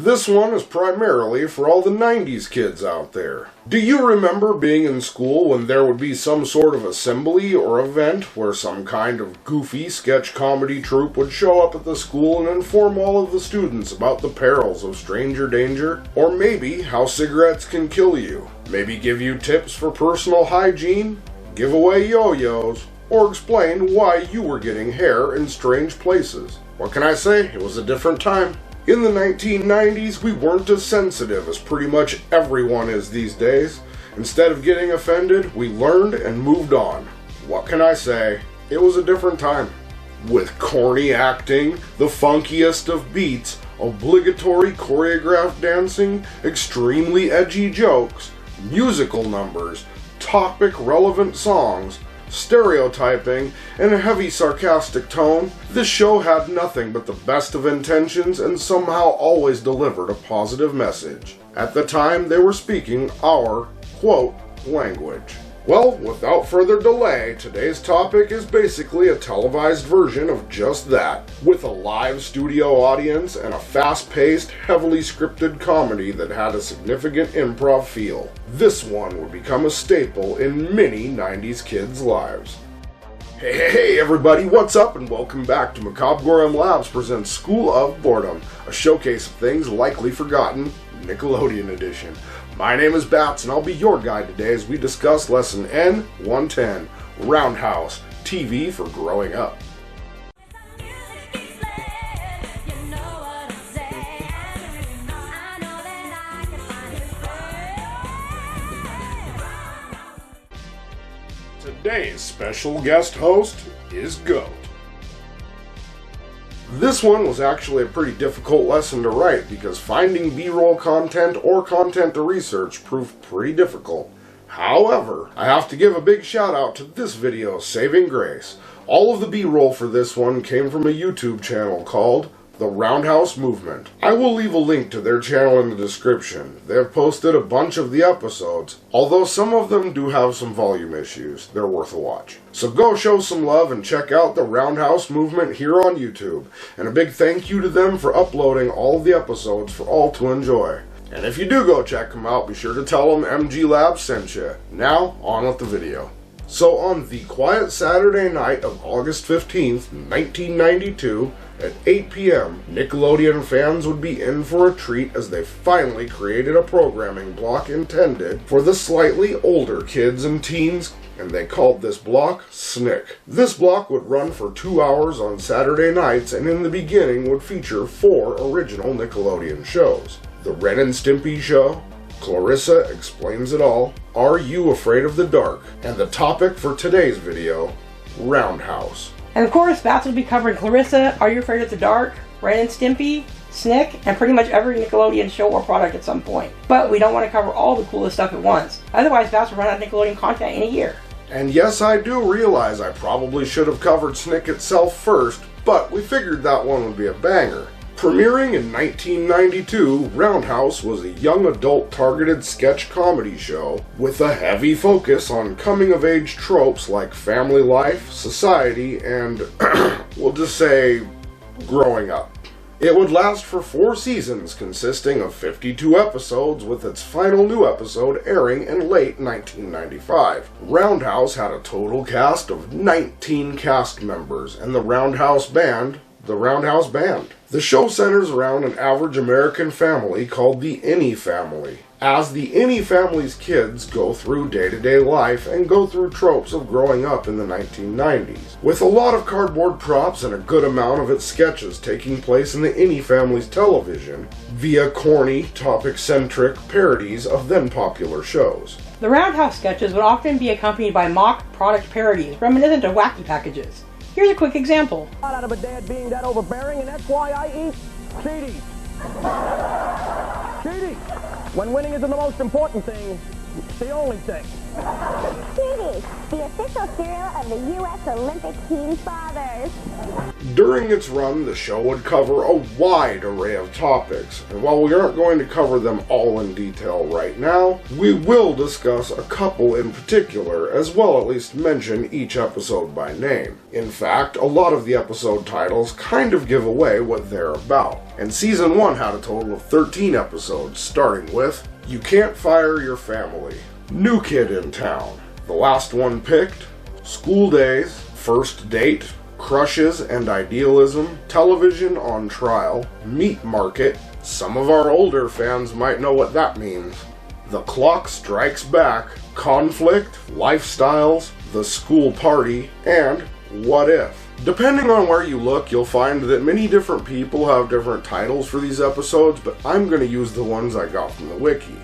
This one is primarily for all the 90s kids out there. Do you remember being in school when there would be some sort of assembly or event where some kind of goofy sketch comedy troupe would show up at the school and inform all of the students about the perils of stranger danger? Or maybe how cigarettes can kill you? Maybe give you tips for personal hygiene? Give away yo-yos? Or explain why you were getting hair in strange places? What can I say? It was a different time. In the 1990s, we weren't as sensitive as pretty much everyone is these days. Instead of getting offended, we learned and moved on. What can I say? It was a different time. With corny acting, the funkiest of beats, obligatory choreographed dancing, extremely edgy jokes, musical numbers, topic-relevant songs, stereotyping, and a heavy sarcastic tone, this show had nothing but the best of intentions and somehow always delivered a positive message. At the time, they were speaking our, quote, language. Well, without further delay, today's topic is basically a televised version of just that, with a live studio audience and a fast-paced, heavily scripted comedy that had a significant improv feel. This one would become a staple in many 90s kids' lives. Hey everybody, what's up and welcome back to Macabre'Gorium Labs presents School of Boredom, a showcase of things likely forgotten, Nickelodeon edition. My name is Bats, and I'll be your guide today as we discuss Lesson N-110, Roundhouse, TV for Growing Up. Today's special guest host is Goat. This one was actually a pretty difficult lesson to write because finding B-roll content or content to research proved pretty difficult. However, I have to give a big shout out to this video's saving grace. All of the B-roll for this one came from a YouTube channel called The Roundhouse Movement. I will leave a link to their channel in the description. They have posted a bunch of the episodes, although some of them do have some volume issues. They're worth a watch. So go show some love and check out the Roundhouse Movement here on YouTube. And a big thank you to them for uploading all of the episodes for all to enjoy. And if you do go check them out, be sure to tell them MG Labs sent you. Now, on with the video. So on the quiet Saturday night of August 15th, 1992, at 8 p.m., Nickelodeon fans would be in for a treat as they finally created a programming block intended for the slightly older kids and teens, and they called this block SNICK. This block would run for 2 hours on Saturday nights, and in the beginning would feature 4 original Nickelodeon shows. The Ren and Stimpy Show, Clarissa Explains It All, Are You Afraid of the Dark, and the topic for today's video, Roundhouse. And of course, Bats will be covering Clarissa, Are You Afraid of the Dark, Ren and Stimpy, SNICK, and pretty much every Nickelodeon show or product at some point. But we don't want to cover all the coolest stuff at once. Otherwise, Bats will run out of Nickelodeon content in a year. And yes, I do realize I probably should have covered SNICK itself first, but we figured that one would be a banger. Premiering in 1992, Roundhouse was a young adult targeted sketch comedy show with a heavy focus on coming-of-age tropes like family life, society, and, we'll just say, growing up. It would last for 4 seasons, consisting of 52 episodes, with its final new episode airing in late 1995. Roundhouse had a total cast of 19 cast members, and the Roundhouse Band. The show centers around an average American family called the Any family. As the Any family's kids go through day-to-day life and go through tropes of growing up in the 1990s, with a lot of cardboard props and a good amount of its sketches taking place in the Any family's television via corny, topic-centric parodies of then-popular shows. The Roundhouse sketches would often be accompanied by mock product parodies reminiscent of Wacky Packages. Here's a quick example. Out of a dad being that overbearing, and that's why I eat Cheeties. Cheeties. When winning isn't the most important thing, it's the only thing. Cheeties. Family, the official cereal of the U.S. Olympic team fathers. During its run, the show would cover a wide array of topics, and while we aren't going to cover them all in detail right now, we will discuss a couple in particular, as well at least mention each episode by name. In fact, a lot of the episode titles kind of give away what they're about, and Season 1 had a total of 13 episodes, starting with You Can't Fire Your Family, New Kid in Town, the last one picked, School Days, First Date, Crushes and Idealism, Television on Trial, Meat Market, some of our older fans might know what that means, The Clock Strikes Back, Conflict, Lifestyles, The School Party, and What If. Depending on where you look, you'll find that many different people have different titles for these episodes, but I'm going to use the ones I got from the wiki.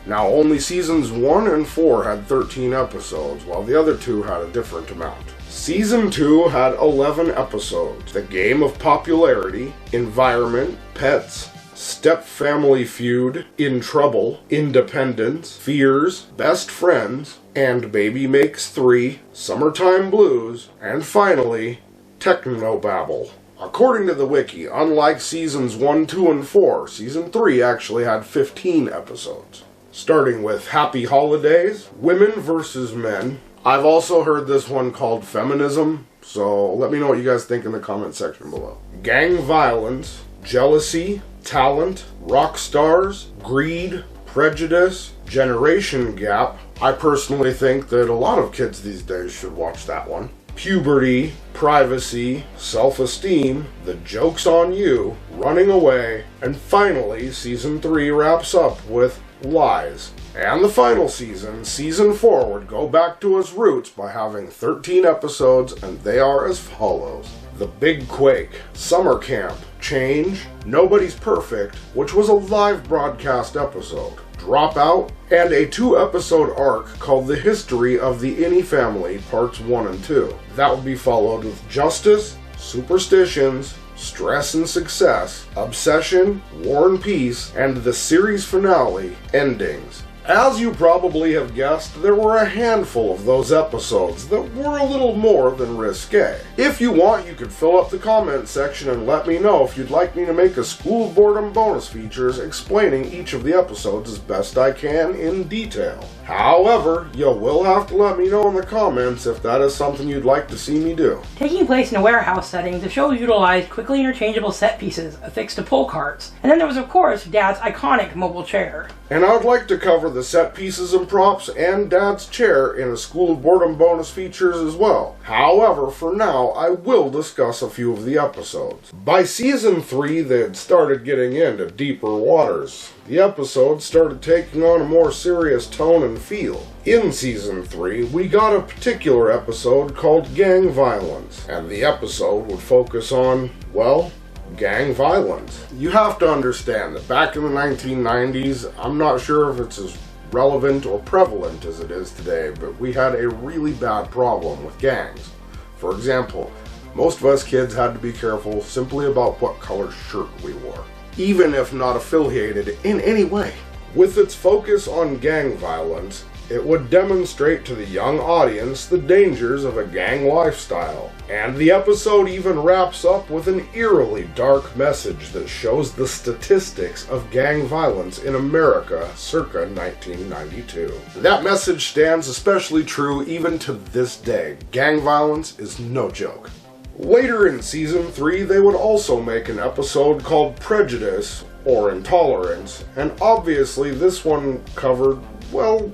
Now, only Seasons 1 and 4 had 13 episodes, while the other two had a different amount. Season 2 had 11 episodes. The Game of Popularity, Environment, Pets, Step-Family Feud, In Trouble, Independence, Fears, Best Friends, and Baby Makes 3, Summertime Blues, and finally, Technobabble. According to the wiki, unlike Seasons 1, 2, and 4, Season 3 actually had 15 episodes. Starting with Happy Holidays, Women vs. Men. I've also heard this one called Feminism, so let me know what you guys think in the comment section below. Gang Violence, Jealousy, Talent, Rock Stars, Greed, Prejudice, Generation Gap. I personally think that a lot of kids these days should watch that one. Puberty, Privacy, Self-Esteem, The Joke's on You, Running Away, and finally, Season 3 wraps up with Lies. And the final season, Season 4, would go back to its roots by having 13 episodes, and they are as follows. The Big Quake, Summer Camp, Change, Nobody's Perfect, which was a live broadcast episode, Dropout, and a 2-episode arc called The History of the Innie Family, Parts 1 and 2. That would be followed with Justice, Superstitions, Stress and Success, Obsession, War and Peace, and the series finale, Endings. As you probably have guessed, there were a handful of those episodes that were a little more than risque. If you want, you could fill up the comment section and let me know if you'd like me to make a School Boredom bonus features explaining each of the episodes as best I can in detail. However, you will have to let me know in the comments if that is something you'd like to see me do. Taking place in a warehouse setting, the show utilized quickly interchangeable set pieces affixed to pull carts. And then there was, of course, Dad's iconic mobile chair. And I'd like to cover the set pieces and props and Dad's chair in a School Boredom bonus features as well. However, for now, I will discuss a few of the episodes. By Season 3, they had started getting into deeper waters. The episodes started taking on a more serious tone and feel. In Season 3, we got a particular episode called Gang Violence, and the episode would focus on, well, gang violence. You have to understand that back in the 1990s, I'm not sure if it's as relevant or prevalent as it is today, but we had a really bad problem with gangs. For example, most of us kids had to be careful simply about what color shirt we wore, even if not affiliated in any way. With its focus on gang violence, it would demonstrate to the young audience the dangers of a gang lifestyle. And the episode even wraps up with an eerily dark message that shows the statistics of gang violence in America circa 1992. That message stands especially true even to this day. Gang violence is no joke. Later in Season 3, they would also make an episode called Prejudice, or Intolerance, and obviously this one covered, well,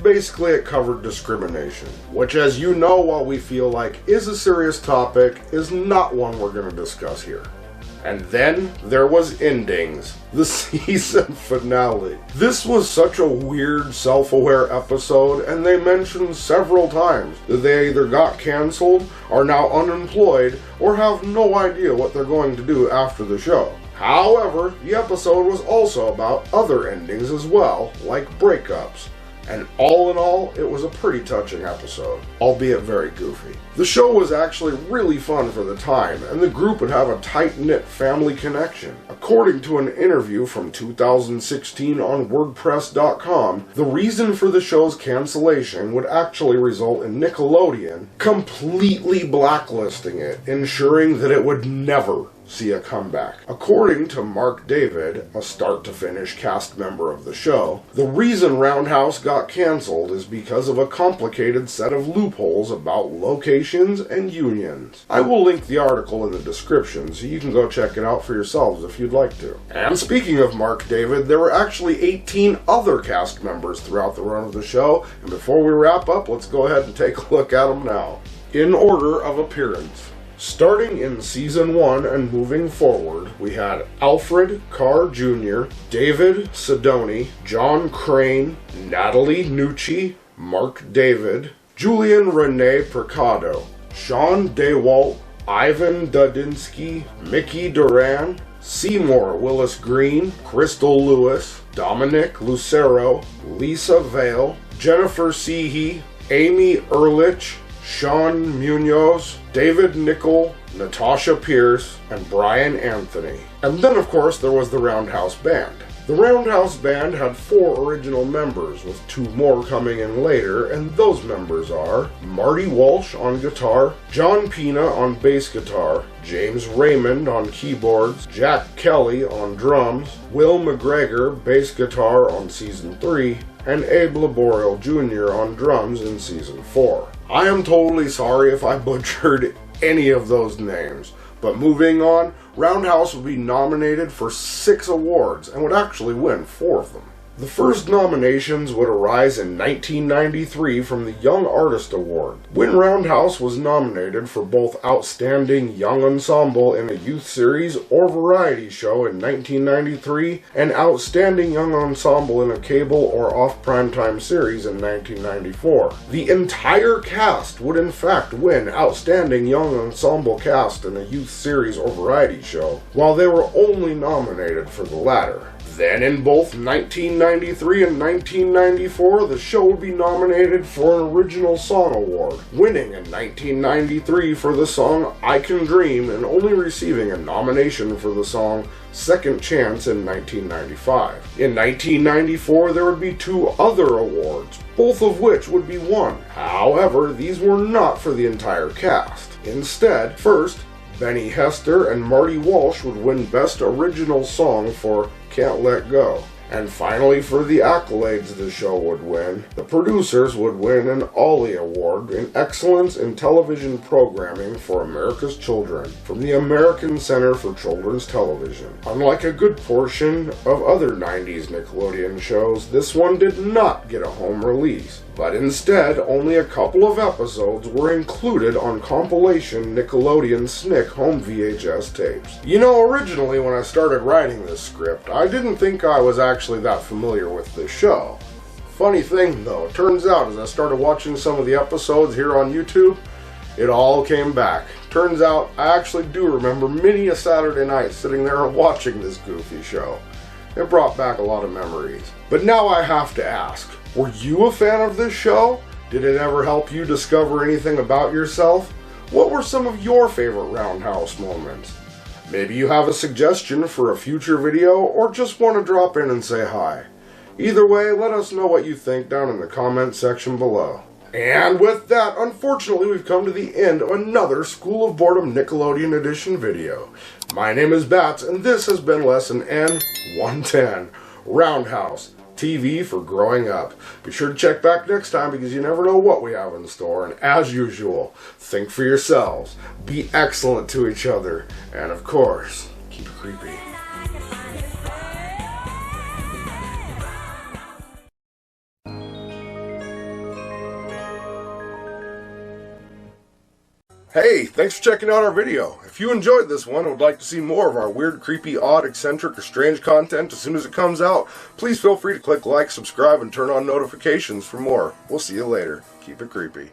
basically it covered discrimination, which, as you know, while we feel like is a serious topic, is not one we're going to discuss here. And then there was Endings, the season finale. This was such a weird, self-aware episode, and they mentioned several times that they either got cancelled, are now unemployed, or have no idea what they're going to do after the show. However, the episode was also about other endings as well, like breakups. And all in all, it was a pretty touching episode, albeit very goofy. The show was actually really fun for the time, and the group would have a tight-knit family connection. According to an interview from 2016 on WordPress.com, the reason for the show's cancellation would actually result in Nickelodeon completely blacklisting it, ensuring that it would never see a comeback. According to Mark David, a start-to-finish cast member of the show, the reason Roundhouse got cancelled is because of a complicated set of loopholes about locations and unions. I will link the article in the description so you can go check it out for yourselves if you'd like to. And speaking of Mark David, there were actually 18 other cast members throughout the run of the show, and before we wrap up, let's go ahead and take a look at them now. In order of appearance. Starting in Season 1 and moving forward, we had Alfred Carr Jr., David Sidoni, John Crane, Natalie Nucci, Mark David, Julian Rene Percado, Sean DeWalt, Ivan Dudinsky, Mickey Duran, Seymour Willis Green, Crystal Lewis, Dominic Lucero, Lisa Vale, Jennifer Seehey, Amy Ehrlich, Sean Munoz, David Nickel, Natasha Pierce, and Brian Anthony. And then, of course, there was the Roundhouse Band. The Roundhouse Band had 4 original members, with 2 more coming in later, and those members are Marty Walsh on guitar, John Pina on bass guitar, James Raymond on keyboards, Jack Kelly on drums, Will McGregor bass guitar on Season 3, and Abe Laboriel Jr. on drums in Season 4. I am totally sorry if I butchered any of those names, but moving on, Roundhouse would be nominated for 6 awards and would actually win 4 of them. The first nominations would arise in 1993 from the Young Artist Award, when Roundhouse was nominated for both Outstanding Young Ensemble in a Youth Series or Variety Show in 1993 and Outstanding Young Ensemble in a Cable or Off-Primetime Series in 1994. The entire cast would in fact win Outstanding Young Ensemble Cast in a Youth Series or Variety Show, while they were only nominated for the latter. Then in both 1993 and 1994, the show would be nominated for an Original Song Award, winning in 1993 for the song I Can Dream and only receiving a nomination for the song Second Chance in 1995. In 1994, there would be 2 other awards, both of which would be won. However, these were not for the entire cast. Instead, first, Benny Hester and Marty Walsh would win Best Original Song for Can't Let Go. And finally, for the accolades the show would win, the producers would win an Ollie Award in Excellence in Television Programming for America's Children from the American Center for Children's Television. Unlike a good portion of other 90s Nickelodeon shows, this one did not get a home release, but instead only a couple of episodes were included on compilation Nickelodeon SNICK home VHS tapes. You know, originally when I started writing this script, I didn't think I was actually that familiar with this show. Funny thing though, it turns out as I started watching some of the episodes here on YouTube, it all came back. Turns out I actually do remember many a Saturday night sitting there and watching this goofy show. It brought back a lot of memories. But now I have to ask, were you a fan of this show? Did it ever help you discover anything about yourself? What were some of your favorite Roundhouse moments? Maybe you have a suggestion for a future video, or just want to drop in and say hi. Either way, let us know what you think down in the comment section below. And with that, unfortunately, we've come to the end of another School of Boredom Nickelodeon Edition video. My name is Bats, and this has been Lesson N110, Roundhouse, TV for growing up. Be sure to check back next time because you never know what we have in store. And as usual, think for yourselves, be excellent to each other, and of course, keep it creepy. Hey, thanks for checking out our video. If you enjoyed this one and would like to see more of our weird, creepy, odd, eccentric, or strange content as soon as it comes out, please feel free to click like, subscribe, and turn on notifications for more. We'll see you later. Keep it creepy.